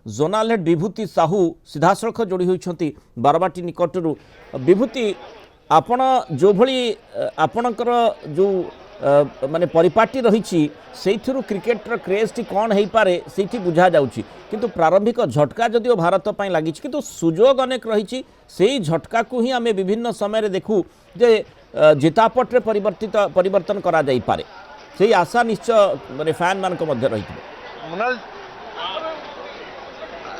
Zonal head विभूति साहू सीधासख जोड़ी होती बारवाटी निकटरू। विभूति आपण जो भली आपणकर जो माने परिपाटी रही से क्रिकेटर क्रेज टी कौन हो पारे से बुझा जाउछि किंतु प्रारंभिक झटका जदिओ भारत पर लगी किंतु सुजोग अनेक रही से झटका को ही आम विभिन्न समय देखू जे जितापट्रे परिवर्तन करा जाई पारे से आशा निश्चय माने फैन मान मध्य रही। मुनाल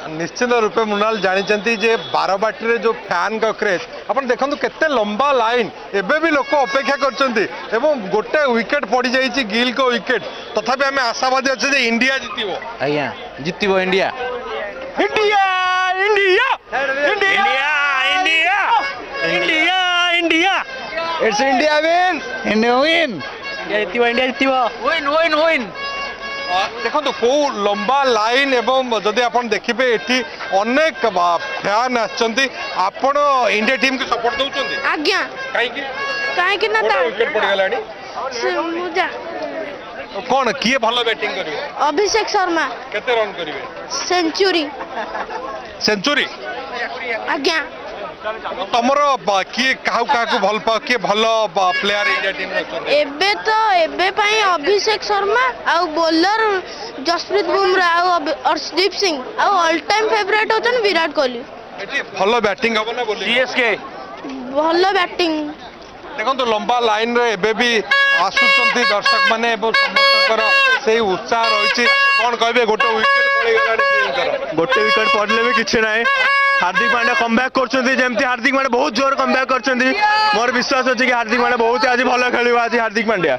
निश्चित रूपे मुनाल जानते जे बारवाटी जो फैन का क्रेज अपन देखो केते लंबा लाइन एबे भी लोक अपेक्षा कर गोटे विकेट पड़ जाइए गिल को विकेट तथापि आम आशावादी अच्छे जे इंडिया जीतिबो। आज्ञा जीतिबो India India India India India India India it's India win India win India जीतिबो विन विन विन। देखो कौ लंबा लाइन एवं जदि आप देखिए ये अनेक फैन आपण इंडिया टीम को सपोर्ट दौरान आज्ञा कहीं ना विकेट पड़ कौन किए भल बैटिंग करिवे? अभिषेक शर्मा केते रन करिवे? सेंचुरी सेंचुरी आज्ञा। तमर किए काहू भल पा किए भल प्लेयर इंडिया टीम रे एबे तो एबे पई अभिषेक शर्मा आ बॉलर जसप्रीत बुमराह आ अर्शदीप सिंह आ ऑल टाइम फेवरेट होचन विराट कोहली। एटी भल बैटिंग हबो ना बोली सीएसके भल बैटिंग देखो तो लंबा लाइन रे एबे भी आसुचंती दर्शक माने समस्तकर से उत्साह रही कौन कहे गोटे गोटे विकेट पड़े भी किसी ना हार्दिक पांड्या कमबैक करमती हार्दिक पांड्या बहुत जोर कमबैक कर मोर विश्वास अच्छे कि हार्दिक पांड्या बहुत आज भल खेल आज Hardik Pandya.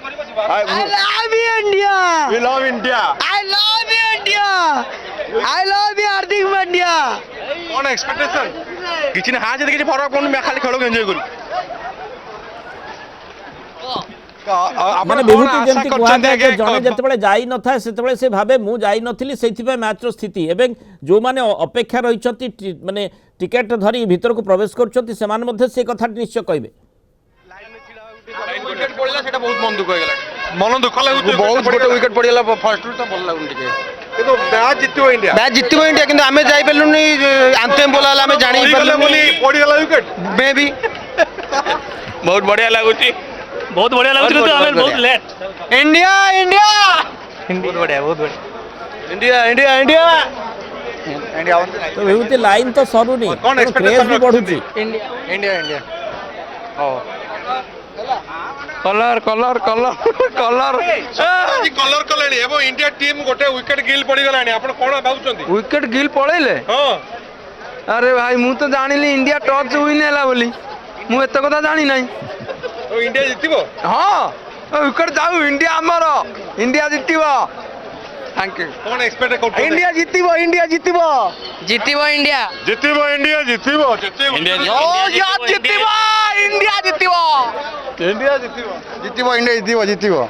I love you, India. We love India. I love you, India. I love you, Hardik Pandya. कौन एक्सपेक्टेशन किसी ना हाँ जब किसी फरक पड़ुन खाली खेल एंजॉय करू माने विभूति जंती कहते हैं जने जतबेले जाई न था सेतबेले से भाबे मु जाई नथिली सेथिबे मैच रो स्थिति एवं जो माने अपेक्षा रहिचंती माने टिकेट धरी भीतर को प्रवेश करचंती सेमान मध्ये से कथा निश्चय कहबे विकेट पड़ला सेटा बहुत मन दुख होगला मन दुख लागु बहुत गोटे विकेट पड़ला फर्स्ट तो भल लागुन टिके किंतु मैच जितबो इंडिया किंतु आमे जाई पेलुनी अंतिम बोला हला आमे जानि बोली पड़ीगला विकेट मे भी बहुत बढ़िया लगुची बहुत बढ़िया लागुची तो हमें बहुत लेट इंडिया इंडिया बहुत बढ़िया इंडिया इंडिया इंडिया इंडिया तो विभूति लाइन तो सरुनी कौन क्रेज भी बढ़ुची इंडिया इंडिया इंडिया ओ कलर कलर कलर कलर आज कलर कलेनी एवं इंडिया टीम गोटे विकेट गिल पड़ी गलानी आपण कोन भाउचंती विकेट गिल पड़ेले हां अरे भाई मु तो जानिली इंडिया टॉस विन हैला बोली मु एत कथा जानि नाही ओ इंडिया जितिबो हां विकेट जाऊ इंडिया हमर इंडिया जितिबो थैंक यू कौन एक्सपेक्ट करतो इंडिया जितिबो इंडिया जितिबो जीतिबो इंडिया जितिबो इंडिया जितिबो इंडिया ओ यार जीतिबो इंडिया जीतिबो इंडिया जितिबो जीतिबो इंडिया जीतिबो जीतिबो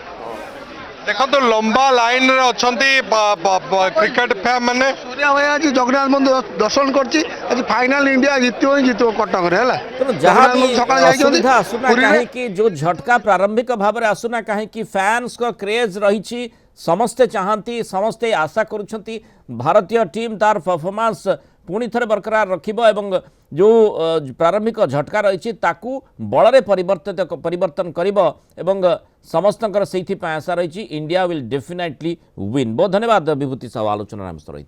देखो तो लंबा लाइन रे अछंती क्रिकेट फैन माने सूर्या भाई आज जगन्नाथ मंदिर दर्शन करछि आज फाइनल इंडिया जितिबो ही जितिबो कटक रे हला तो जहाँ भी असुविधा आसुना कहीं कि जो झटका प्रारंभिक भाव में आसुना कहीं कि फैंस को क्रेज रही समस्ते चाहती समस्ते आशा करुछंती भारतीय टीम तार परफॉर्मेंस पुणी थे बरकरार रखिबो एवं जो प्रारंभिक झटका रही ताकू बल परिवर्तन करिबो एवं समस्तंकर सेथि पय आशा रही इंडिया विल डेफिनेटली विन। बहुत धन्यवाद विभूति साहू आलोचना आम रही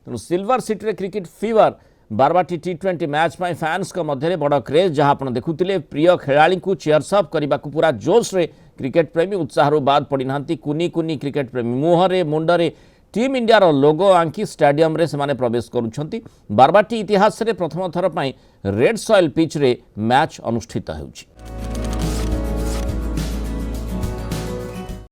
तेणु silver city cricket fever Barabati टी20 मैच में फैंस मध्य बड़ क्रेज जहाँ आप देखुले प्रिय खेलाड़ी को चेयर्स अप करने को पूरा जोश रे क्रिकेट प्रेमी उत्साह बाद पड़ी ना कुनी कुनी क्रिकेट प्रेमी मुहरे मुंडरे टीम इंडिया लोगो आंकी स्टेडियम रे से प्रवेश करुछंती। बारवाटी इतिहास रे प्रथम थर रेड सॉइल पिच रे मैच अनुष्ठित होउछि।